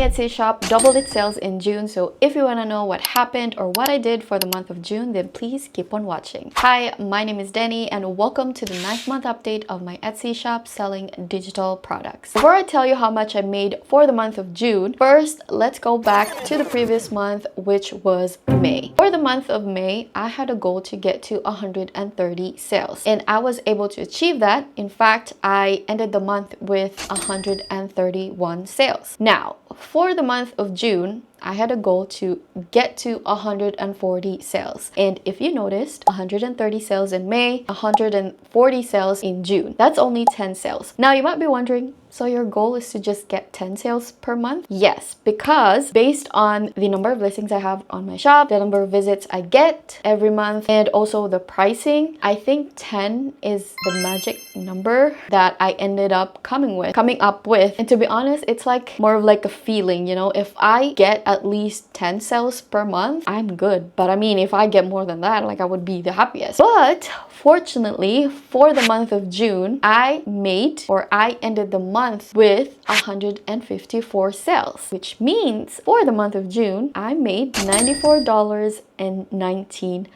Etsy shop doubled its sales in June, so if you want to know what happened or what I did for the month of June, then please keep on watching. Hi, my name is Denny and welcome to the 9th month update of my Etsy shop selling digital products. Before I tell you how much I made for the month of June, first let's go back to the previous month, which was May. For the month of May, I had a goal to get to 130 sales and I was able to achieve that. In fact, I ended the month with 131 sales. Now, for the month of June, I had a goal to get to 140 sales. And if you noticed, 130 sales in May, 140 sales in June. That's only 10 sales. Now you might be wondering, so your goal is to just get 10 sales per month? Yes, because based on the number of listings I have on my shop, the number of visits I get every month, and also the pricing, I think 10 is the magic number that I ended up coming up with. And to be honest, it's like more of like a feeling, you know, if I get at least 10 sales per month, I'm good. But I mean, if I get more than that, like I would be the happiest. But fortunately, for the month of June, I ended the month with 154 sales, which means for the month of June, I made $94.19,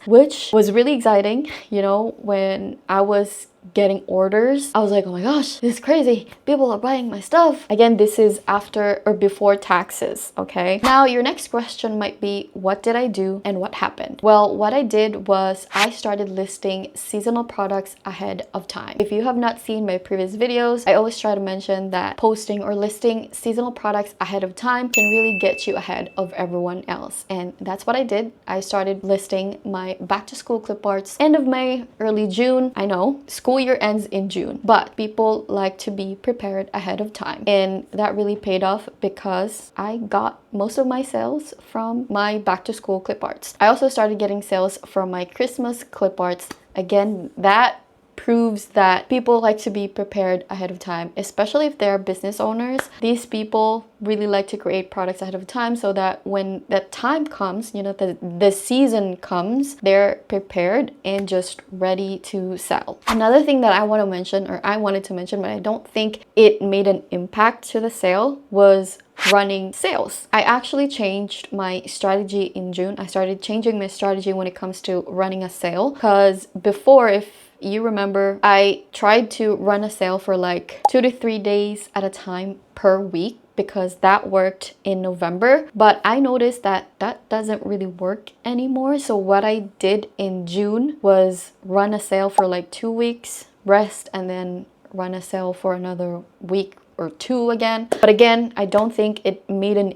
which was really exciting. You know, when I was getting orders, I was like, oh my gosh, this is crazy. People are buying my stuff. Again, this is after or before taxes, okay? Now, your next question might be, what did I do and what happened? Well, what I did was I started listing seasonal products ahead of time. If you have not seen my previous videos, I always try to mention that posting or listing seasonal products ahead of time can really get you ahead of everyone else. And that's what I did. I started listing my back to school clip arts end of May, early June. I know, school year ends in June, but people like to be prepared ahead of time, and that really paid off because I got most of my sales from my back to school clip arts. I also started getting sales from my Christmas clip arts. Again, that proves that people like to be prepared ahead of time, especially if they're business owners. These people really like to create products ahead of time so that when that time comes, you know, the season comes, they're prepared and just ready to sell. Another thing that I wanted to mention, but I don't think it made an impact to the sale, was running sales. I actually changed my strategy in June. I started changing my strategy when it comes to running a sale, because before, if you remember, I tried to run a sale for like 2 to 3 days at a time per week because that worked in November, but I noticed that that doesn't really work anymore. So what I did in June was run a sale for like 2 weeks, rest, and then run a sale for another week or 2 again. But again, I don't think it made a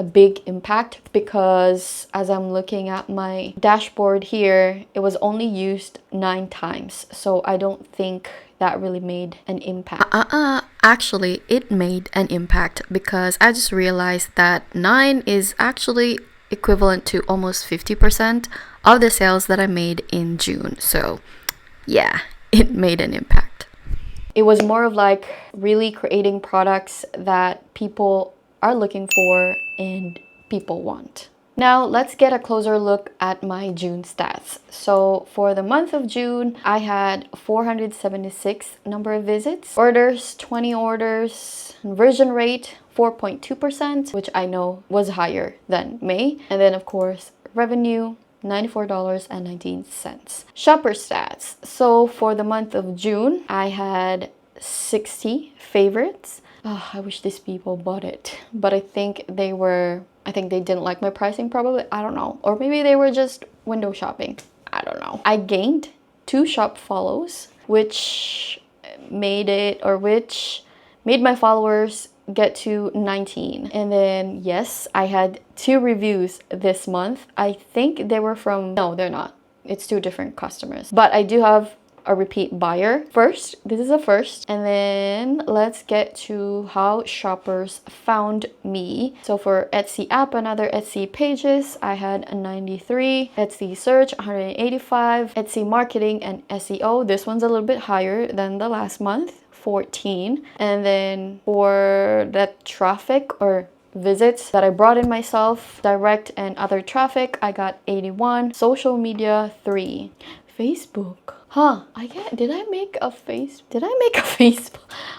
big impact, because as I'm looking at my dashboard here, it was only used 9 times. So I don't think that really made an impact. Actually, it made an impact, because I just realized that 9 is actually equivalent to almost 50% of the sales that I made in June. So yeah, it made an impact. It was more of like really creating products that people are looking for and people want. Now let's get a closer look at my June stats. So for the month of June, I had 476 number of visits, orders 20 orders, conversion rate 4.2%, which I know was higher than May, and then of course revenue $94.19. Shopper stats. So for the month of June, I had 60 favorites. Oh, I wish these people bought it, but I think they didn't like my pricing, probably. I don't know. Or maybe they were just window shopping. I don't know. I gained 2 shop follows, which made my followers get to 19. And then yes, I had 2 reviews this month. I think they were from, no, they're not. It's 2 different customers. But I do have a repeat buyer. First, this is a first, and then let's get to how shoppers found me. So for Etsy app and other Etsy pages, I had a 93, Etsy search 185, Etsy marketing and SEO, this one's a little bit higher than the last month, 14. And then for the traffic or visits that I brought in myself, direct and other traffic, I got 81, social media 3, Facebook Huh, I can't, did I make a Facebook?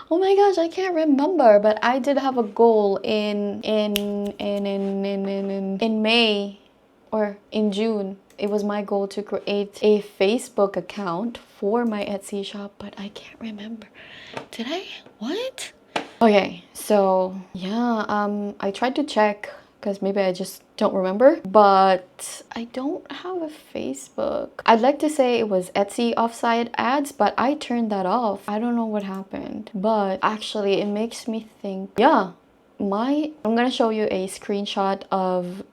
Oh my gosh, I can't remember, but I did have a goal in May or in June. It was my goal to create a Facebook account for my Etsy shop, but I can't remember. Did I? What? Okay, so yeah, I tried to check because maybe I just don't remember, but I don't have a Facebook. I'd like to say it was Etsy offsite ads, but I turned that off. I don't know what happened, but actually it makes me think, yeah, I'm gonna show you a screenshot of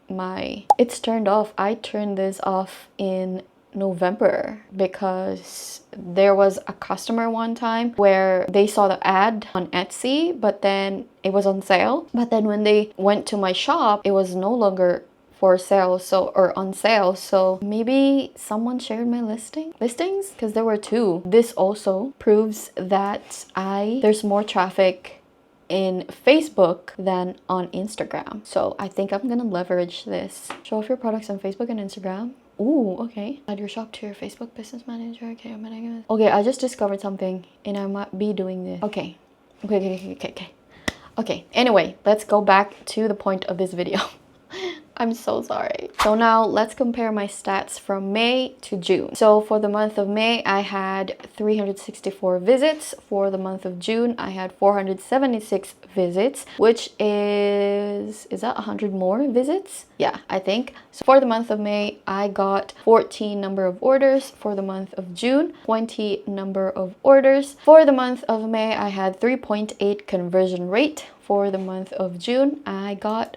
it's turned off. I turned this off in November because there was a customer one time where they saw the ad on Etsy, but then it was on sale. But then when they went to my shop, it was no longer for sale, or on sale. So maybe someone shared my listings because there were two. This also proves that there's more traffic in Facebook than on Instagram. So I think I'm gonna leverage this. Show off your products on Facebook and Instagram. Ooh, okay. Add your shop to your Facebook business manager. Okay, okay, I just discovered something and I might be doing this. Okay. Okay, anyway, let's go back to the point of this video. I'm so sorry. So now let's compare my stats from May to June. So for the month of May, I had 364 visits. For the month of June, I had 476 visits, which is that 100 more visits? Yeah, I think. So for the month of May, I got 14 number of orders. For the month of June, 20 number of orders. For the month of May, I had 3.8 conversion rate. For the month of June, I had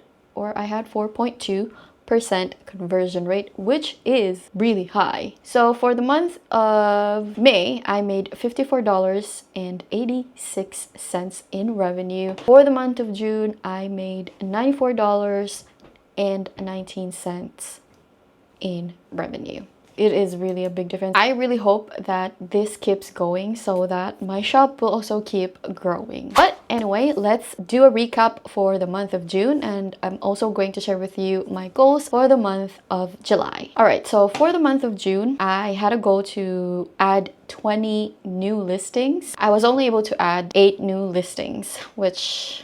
4.2% conversion rate, which is really high. So for the month of May, I made $54.86 in revenue. For the month of June, I made $94.19 in revenue. It is really a big difference. I really hope that this keeps going so that my shop will also keep growing. But anyway, let's do a recap for the month of June, and I'm also going to share with you my goals for the month of July. All right, so for the month of June, I had a goal to add 20 new listings. I was only able to add 8 new listings, which,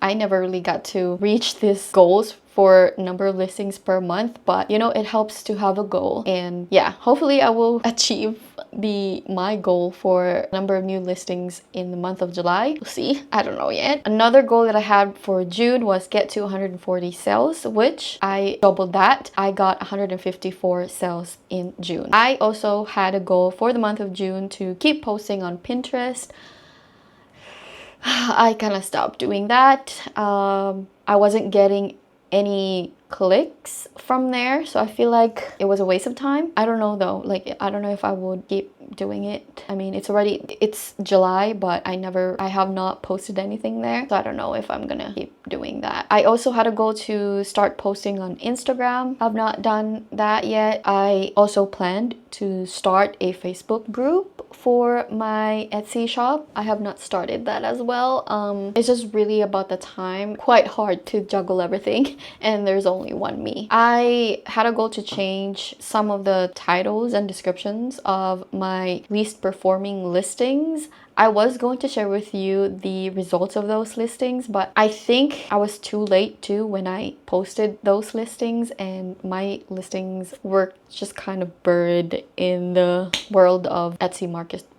I never really got to reach these goals for number of listings per month, but it helps to have a goal. And yeah, hopefully I will achieve my goal for number of new listings in the month of July. We'll see. I don't know yet. Another goal that I had for June was get to 140 sales, which I doubled that. I got 154 sales in June. I also had a goal for the month of June to keep posting on Pinterest. I kind of stopped doing that. I wasn't getting any clicks from there, so I feel like it was a waste of time. I don't know though, I don't know if I would keep doing it. I mean, it's July, but I have not posted anything there, so I don't know if I'm gonna keep doing that. I also had a goal to start posting on Instagram. I've not done that yet. I also planned to start a Facebook group for my Etsy shop. I have not started that as well. It's just really about the time. Quite hard to juggle everything, and there's only one me. I had a goal to change some of the titles and descriptions of my least performing listings. I was going to share with you the results of those listings, but I think I was too late too when I posted those listings, and my listings were just kind of buried in the world of Etsy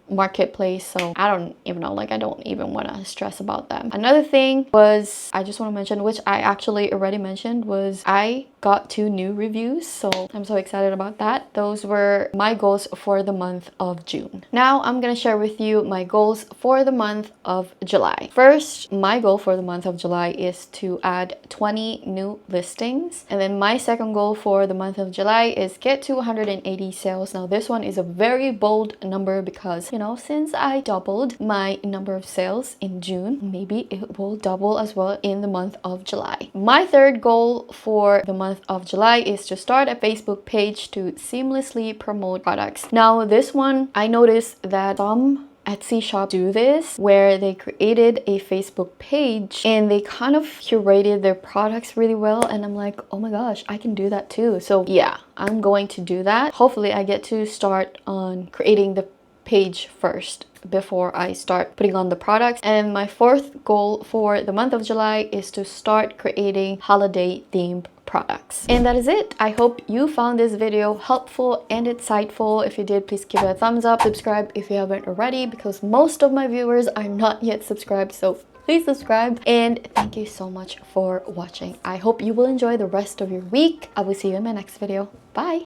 marketplace, so I don't even know, I don't even want to stress about them. Another thing was, I just want to mention, which I actually already mentioned, was I got 2 new reviews, so I'm so excited about that. Those were my goals for the month of June. Now I'm gonna share with you my goals for the month of July. First, my goal for the month of July is to add 20 new listings, and then my second goal for the month of July is get to 180 sales. Now this one is a very bold number because since I doubled my number of sales in June, maybe it will double as well in the month of July. My third goal for the month of July is to start a Facebook page to seamlessly promote products. Now this one, I noticed that some Etsy shops do this, where they created a Facebook page and they kind of curated their products really well, and I'm like, oh my gosh, I can do that too. So yeah, I'm going to do that. Hopefully I get to start on creating the page first before I start putting on the products. And my fourth goal for the month of July is to start creating holiday themed products. And that is it. I hope you found this video helpful and insightful. If you did, please give it a thumbs up. Subscribe if you haven't already, because most of my viewers are not yet subscribed, so please subscribe. And thank you so much for watching. I hope you will enjoy the rest of your week. I will see you in my next video. Bye.